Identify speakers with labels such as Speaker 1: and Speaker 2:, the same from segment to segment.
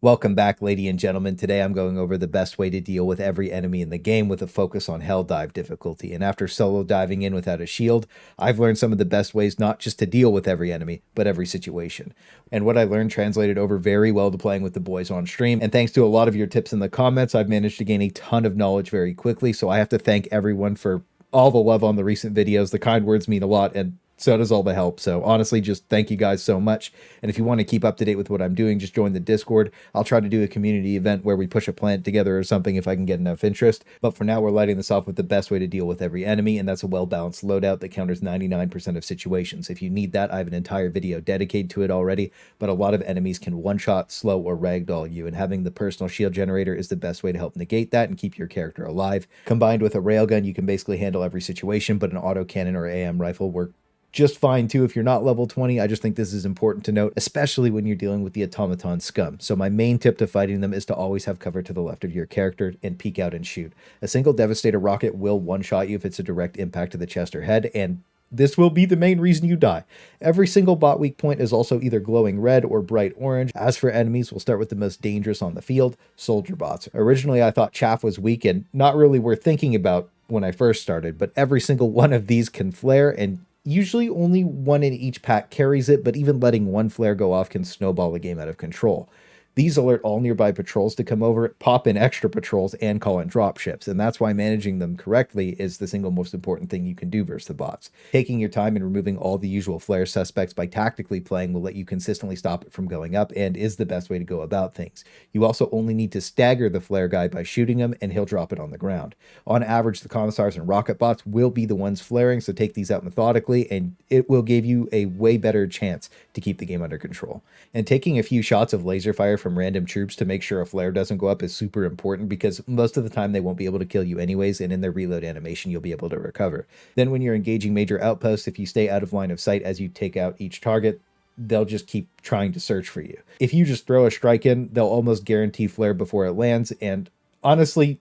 Speaker 1: Welcome back, ladies and gentlemen. Today I'm going over the best way to deal with every enemy in the game with a focus on Helldive difficulty. And after solo diving in without a shield, I've learned some of the best ways not just to deal with every enemy, but every situation. And what I learned translated over very well to playing with the boys on stream. And thanks to a lot of your tips in the comments, I've managed to gain a ton of knowledge very quickly. So I have to thank everyone for all the love on the recent videos. The kind words mean a lot, and so does all the help. So honestly, just thank you guys so much. And if you want to keep up to date with what I'm doing, just join the Discord. I'll try to do a community event where we push a plant together or something if I can get enough interest. But for now, we're lighting this off with the best way to deal with every enemy, and that's a well-balanced loadout that counters 99% of situations. If you need that, I have an entire video dedicated to it already, but a lot of enemies can one-shot, slow, or ragdoll you, and having the personal shield generator is the best way to help negate that and keep your character alive. Combined with a railgun, you can basically handle every situation, but an autocannon or AM rifle work just fine too if you're not level 20. I just think this is important to note, especially when you're dealing with the Automaton scum. So my main tip to fighting them is to always have cover to the left of your character and peek out and shoot. A single Devastator rocket will one-shot you if it's a direct impact to the chest or head, and this will be the main reason you die. Every single bot weak point is also either glowing red or bright orange. As for enemies, we'll start with the most dangerous on the field, soldier bots. Originally, I thought chaff was weak and not really worth thinking about when I first started, but every single one of these can flare, and usually only one in each pack carries it, but even letting one flare go off can snowball the game out of control. These alert all nearby patrols to come over, pop in extra patrols, and call in dropships, and that's why managing them correctly is the single most important thing you can do versus the bots. Taking your time and removing all the usual flare suspects by tactically playing will let you consistently stop it from going up and is the best way to go about things. You also only need to stagger the flare guy by shooting him, and he'll drop it on the ground. On average, the Commisars and rocket bots will be the ones flaring, so take these out methodically, and it will give you a way better chance to keep the game under control. And taking a few shots of laser fire from random troops to make sure a flare doesn't go up is super important, because most of the time they won't be able to kill you anyways, and in their reload animation you'll be able to recover. Then when you're engaging major outposts, if you stay out of line of sight as you take out each target, they'll just keep trying to search for you. If you just throw a strike in, they'll almost guarantee flare before it lands, and honestly,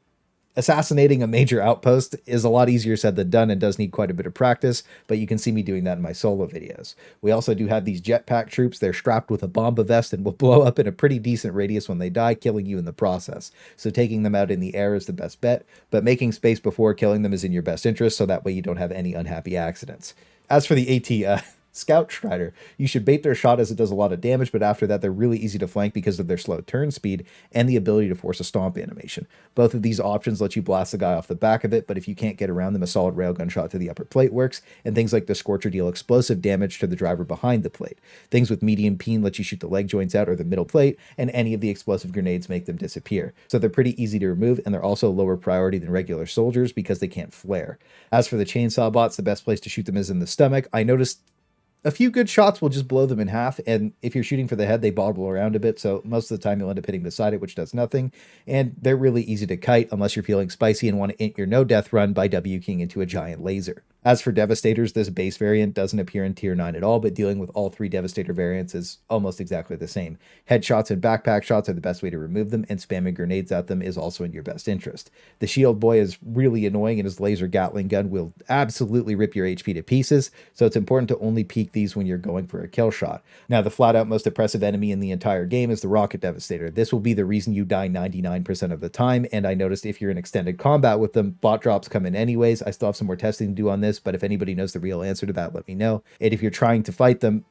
Speaker 1: assassinating a major outpost is a lot easier said than done and does need quite a bit of practice, but you can see me doing that in my solo videos. We also do have these jetpack troops. They're strapped with a bomba vest and will blow up in a pretty decent radius when they die, killing you in the process. So taking them out in the air is the best bet, but making space before killing them is in your best interest, so that way you don't have any unhappy accidents. As for the AT, Scout Strider, you should bait their shot as it does a lot of damage, but after that they're really easy to flank because of their slow turn speed and the ability to force a stomp animation. Both of these options let you blast the guy off the back of it, but if you can't get around them, a solid railgun shot to the upper plate works, and things like the Scorcher deal explosive damage to the driver behind the plate. Things with medium peen let you shoot the leg joints out or the middle plate, and any of the explosive grenades make them disappear. So they're pretty easy to remove, and they're also lower priority than regular soldiers because they can't flare. As for the chainsaw bots, the best place to shoot them is in the stomach. I noticed a few good shots will just blow them in half, and if you're shooting for the head, they bobble around a bit, so most of the time you'll end up hitting beside it, which does nothing, and they're really easy to kite unless you're feeling spicy and want to int your no-death run by W-keying into a giant laser. As for Devastators, this base variant doesn't appear in Tier 9 at all, but dealing with all three Devastator variants is almost exactly the same. Headshots and backpack shots are the best way to remove them, and spamming grenades at them is also in your best interest. The Shield Boy is really annoying, and his laser Gatling gun will absolutely rip your HP to pieces, so it's important to only peek these when you're going for a kill shot. Now, the flat-out most oppressive enemy in the entire game is the Rocket Devastator. This will be the reason you die 99% of the time, and I noticed if you're in extended combat with them, bot drops come in anyways. I still have some more testing to do on this, but if anybody knows the real answer to that, let me know. And if you're trying to fight them,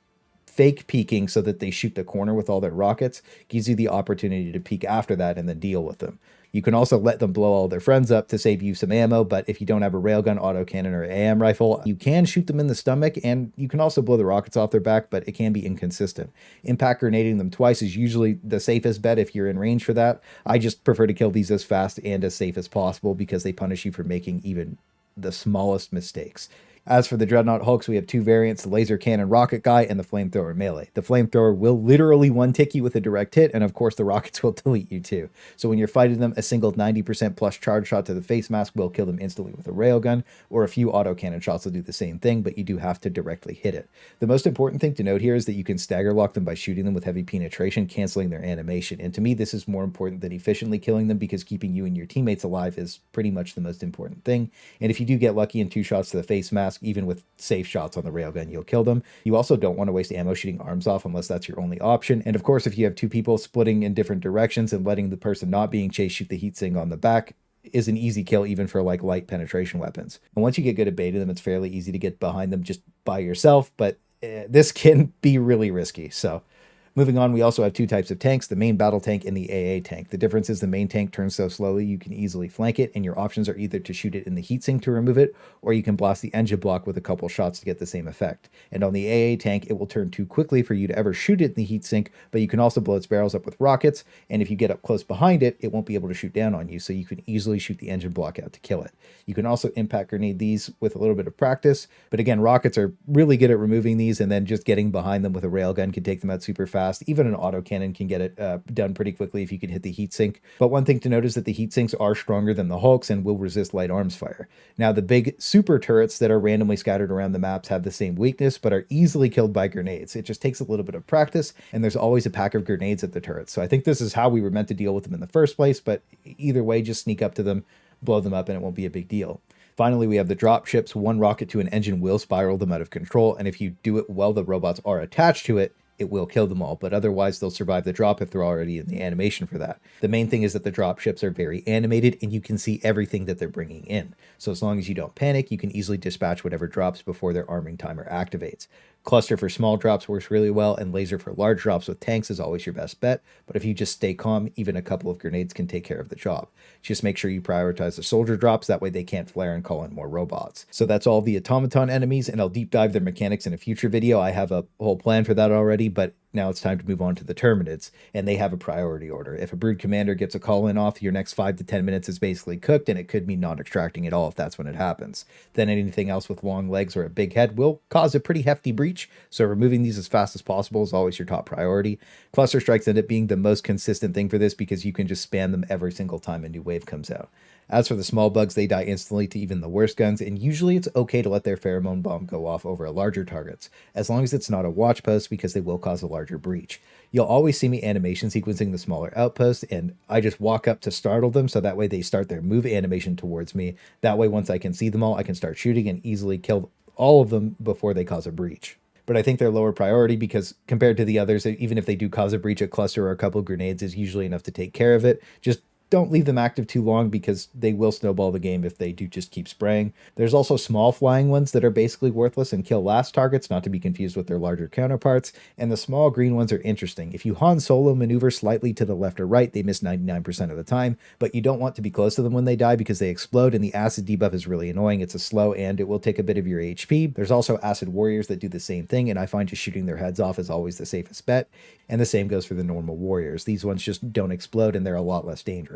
Speaker 1: fake peeking so that they shoot the corner with all their rockets gives you the opportunity to peek after that and then deal with them. You can also let them blow all their friends up to save you some ammo, but if you don't have a railgun, autocannon, or AM rifle, you can shoot them in the stomach, and you can also blow the rockets off their back, but it can be inconsistent. Impact grenading them twice is usually the safest bet if you're in range for that. I just prefer to kill these as fast and as safe as possible because they punish you for making even the smallest mistakes. As for the Dreadnaught Hulks, we have two variants, the Laser Cannon Rocket Guy and the Flamethrower Melee. The Flamethrower will literally one-tick you with a direct hit, and of course the rockets will delete you too. So when you're fighting them, a single 90% plus charge shot to the face mask will kill them instantly with a railgun, or a few autocannon shots will do the same thing, but you do have to directly hit it. The most important thing to note here is that you can stagger lock them by shooting them with heavy penetration, canceling their animation, and to me this is more important than efficiently killing them because keeping you and your teammates alive is pretty much the most important thing. And if you do get lucky in two shots to the face mask, fast. Even with safe shots on the railgun, you'll kill them. You also don't want to waste ammo shooting arms off unless that's your only option. And of course, if you have two people splitting in different directions and letting the person not being chased shoot the heatsink on the back is an easy kill even for like light penetration weapons. And once you get good at baiting them, it's fairly easy to get behind them just by yourself, but this can be really risky. So moving on, we also have two types of tanks, the main battle tank and the AA tank. The difference is the main tank turns so slowly you can easily flank it, and your options are either to shoot it in the heatsink to remove it, or you can blast the engine block with a couple shots to get the same effect. And on the AA tank, it will turn too quickly for you to ever shoot it in the heatsink, but you can also blow its barrels up with rockets, and if you get up close behind it, it won't be able to shoot down on you, so you can easily shoot the engine block out to kill it. You can also impact grenade these with a little bit of practice, but again, rockets are really good at removing these, and then just getting behind them with a railgun can take them out super fast. Even an autocannon can get it done pretty quickly if you can hit the heatsink. But one thing to note is that the heatsinks are stronger than the hulks and will resist light arms fire. Now, the big super turrets that are randomly scattered around the maps have the same weakness, but are easily killed by grenades. It just takes a little bit of practice, and there's always a pack of grenades at the turrets. So I think this is how we were meant to deal with them in the first place, but either way, just sneak up to them, blow them up, and it won't be a big deal. Finally, we have the dropships. One rocket to an engine will spiral them out of control, and if you do it while the robots are attached to it, it will kill them all, but otherwise they'll survive the drop if they're already in the animation for that. The main thing is that the dropships are very animated and you can see everything that they're bringing in. So as long as you don't panic, you can easily dispatch whatever drops before their arming timer activates. Cluster for small drops works really well, and laser for large drops with tanks is always your best bet, but if you just stay calm, even a couple of grenades can take care of the job. Just make sure you prioritize the soldier drops, that way they can't flare and call in more robots. So that's all the automaton enemies, and I'll deep dive their mechanics in a future video. I have a whole plan for that already, but now it's time to move on to the Termanids, and they have a priority order. If a brood commander gets a call in off, your next 5 to 10 minutes is basically cooked, and it could mean not extracting at all if that's when it happens. Then anything else with long legs or a big head will cause a pretty hefty breach, so removing these as fast as possible is always your top priority. Cluster strikes end up being the most consistent thing for this because you can just spam them every single time a new wave comes out. As for the small bugs, they die instantly to even the worst guns, and usually it's okay to let their pheromone bomb go off over larger targets, as long as it's not a watch post because they will cause a larger breach. You'll always see me animation sequencing the smaller outposts, and I just walk up to startle them so that way they start their move animation towards me. That way once I can see them all, I can start shooting and easily kill all of them before they cause a breach. But I think they're lower priority because compared to the others, even if they do cause a breach, a cluster or a couple grenades is usually enough to take care of it. Just don't leave them active too long because they will snowball the game if they do just keep spraying. There's also small flying ones that are basically worthless and kill last targets, not to be confused with their larger counterparts, and the small green ones are interesting. If you Han Solo maneuver slightly to the left or right, they miss 99% of the time, but you don't want to be close to them when they die because they explode, and the acid debuff is really annoying. It's a slow and it will take a bit of your HP. There's also acid warriors that do the same thing, and I find just shooting their heads off is always the safest bet, and the same goes for the normal warriors. These ones just don't explode and they're a lot less dangerous.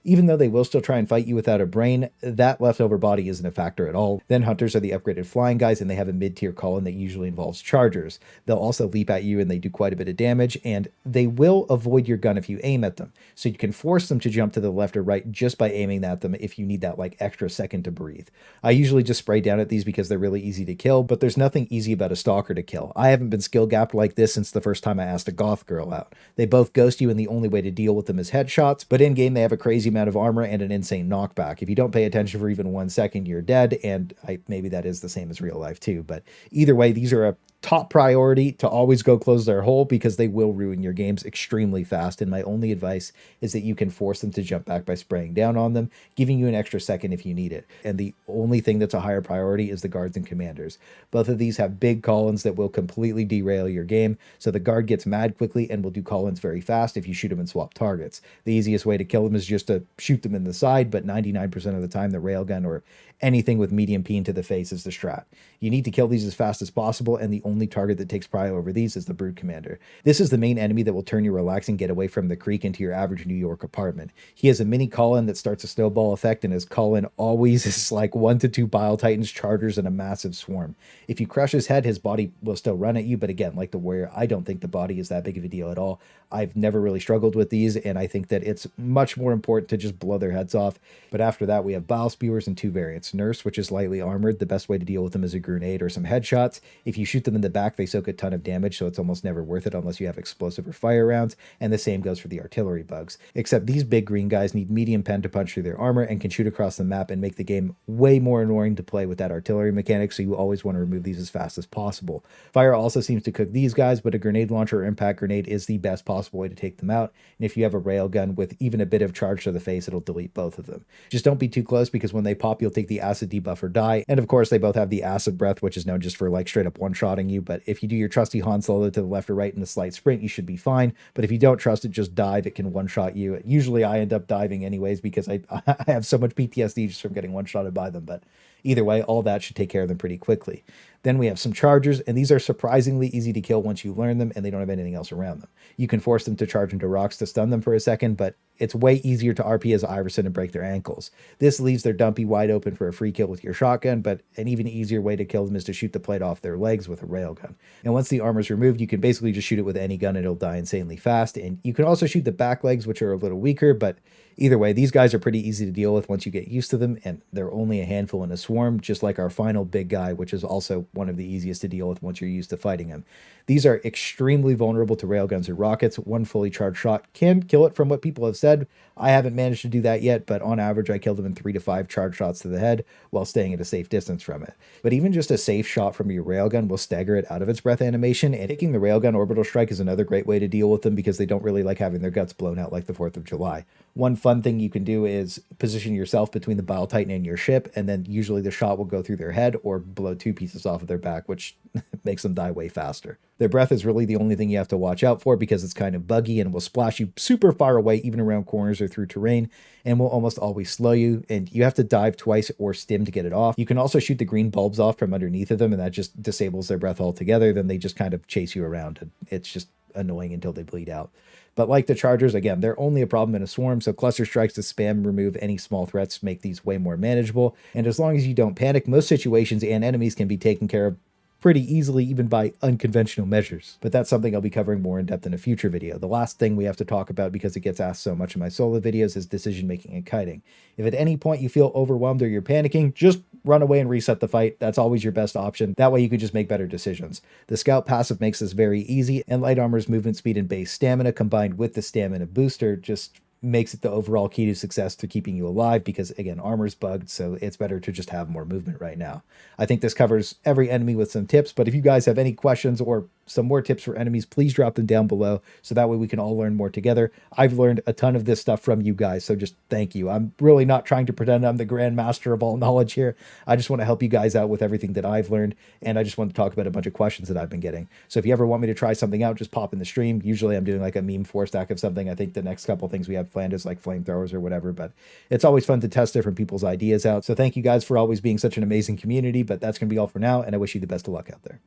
Speaker 1: Even though they will still try and fight you without a brain, that leftover body isn't a factor at all. Then hunters are the upgraded flying guys, and they have a mid-tier call-in that usually involves chargers. They'll also leap at you and they do quite a bit of damage, and they will avoid your gun if you aim at them. So you can force them to jump to the left or right just by aiming at them if you need that like extra second to breathe. I usually just spray down at these because they're really easy to kill, but there's nothing easy about a stalker to kill. I haven't been skill gapped like this since the first time I asked a goth girl out. They both ghost you, and the only way to deal with them is headshots, but in-game they have a crazy amount of armor and an insane knockback. If you don't pay attention for even 1 second, you're dead, and maybe that is the same as real life too, but either way, these are a top priority to always go close their hole because they will ruin your games extremely fast, and my only advice is that you can force them to jump back by spraying down on them, giving you an extra second if you need it. And the only thing that's a higher priority is the guards and commanders. Both of these have big call-ins that will completely derail your game, so the guard gets mad quickly and will do call-ins very fast if you shoot them and swap targets. The easiest way to kill them is just to shoot them in the side, but 99% of the time the railgun or anything with medium peen to the face is the strat. You need to kill these as fast as possible, and the only target that takes prio over these is the brood commander. This is the main enemy that will turn your relaxing getaway from the creek into your average New York apartment. He has a mini call-in that starts a snowball effect, and his call-in always is like 1 to 2 Bile Titans, chargers, and a massive swarm. If you crush his head, his body will still run at you, but again, like the warrior, I don't think the body is that big of a deal at all. I've never really struggled with these, and I think that it's much more important to just blow their heads off. But after that, we have Bile Speawers in 2 variants. Nurse, which is lightly armored. The best way to deal with them is a grenade or some headshots. If you shoot them them in the back, they soak a ton of damage, so it's almost never worth it unless you have explosive or fire rounds, and the same goes for the artillery bugs. Except these big green guys need medium pen to punch through their armor and can shoot across the map and make the game way more annoying to play with that artillery mechanic, so you always want to remove these as fast as possible. Fire also seems to cook these guys, but a grenade launcher or impact grenade is the best possible way to take them out, and if you have a railgun with even a bit of charge to the face, it'll delete both of them. Just don't be too close, because when they pop, you'll take the acid debuff or die, and of course they both have the acid breath, which is known just for like straight up one-shotting you, but if you do your trusty Han Solo to the left or right in a slight sprint, you should be fine, but if you don't trust it, just dive, it can one-shot you. Usually I end up diving anyways, because I have so much PTSD just from getting one-shotted by them, but either way, all that should take care of them pretty quickly. Then we have some chargers, and these are surprisingly easy to kill once you learn them and they don't have anything else around them. You can force them to charge into rocks to stun them for a second, but it's way easier to RP as Iverson and break their ankles. This leaves their dumpy wide open for a free kill with your shotgun, but an even easier way to kill them is to shoot the plate off their legs with a railgun. And once the armor's removed, you can basically just shoot it with any gun and it'll die insanely fast. And you can also shoot the back legs, which are a little weaker, but either way, these guys are pretty easy to deal with once you get used to them, and they're only a handful in a swarm, just like our final big guy, which is also one of the easiest to deal with once you're used to fighting him. These are extremely vulnerable to railguns or rockets. One fully charged shot can kill it from what people have said. I haven't managed to do that yet, but on average, I killed them in 3 to 5 charge shots to the head while staying at a safe distance from it. But even just a safe shot from your railgun will stagger it out of its breath animation, and taking the railgun orbital strike is another great way to deal with them, because they don't really like having their guts blown out like the 4th of July. One fun thing you can do is position yourself between the Bile Titan and your ship, and then usually the shot will go through their head or blow 2 pieces off of their back, which makes them die way faster. Their breath is really the only thing you have to watch out for, because it's kind of buggy and will splash you super far away, even around corners or through terrain, and will almost always slow you, and you have to dive twice or stim to get it off. You can also shoot the green bulbs off from underneath of them, and that just disables their breath altogether. Then they just kind of chase you around, and it's just annoying until they bleed out. But like the chargers, again, they're only a problem in a swarm, so cluster strikes to spam remove any small threats make these way more manageable, and as long as you don't panic, most situations and enemies can be taken care of pretty easily, even by unconventional measures. But that's something I'll be covering more in depth in a future video. The last thing we have to talk about, because it gets asked so much in my solo videos, is decision making and kiting. If at any point you feel overwhelmed or you're panicking, just run away and reset the fight. That's always your best option. That way you can just make better decisions. The scout passive makes this very easy, and light armor's movement speed and base stamina combined with the stamina booster just makes it the overall key to success to keeping you alive, because again, armor's bugged, so it's better to just have more movement right now. I think this covers every enemy with some tips, but if you guys have any questions or some more tips for enemies, please drop them down below, so that way we can all learn more together. I've learned a ton of this stuff from you guys, so just thank you. I'm really not trying to pretend I'm the grand master of all knowledge here. I just want to help you guys out with everything that I've learned, and I just want to talk about a bunch of questions that I've been getting. So if you ever want me to try something out, just pop in the stream. Usually I'm doing like a meme 4-stack of something. I think the next couple things we have planned is like flamethrowers or whatever, but it's always fun to test different people's ideas out. So thank you guys for always being such an amazing community, but that's going to be all for now, and I wish you the best of luck out there.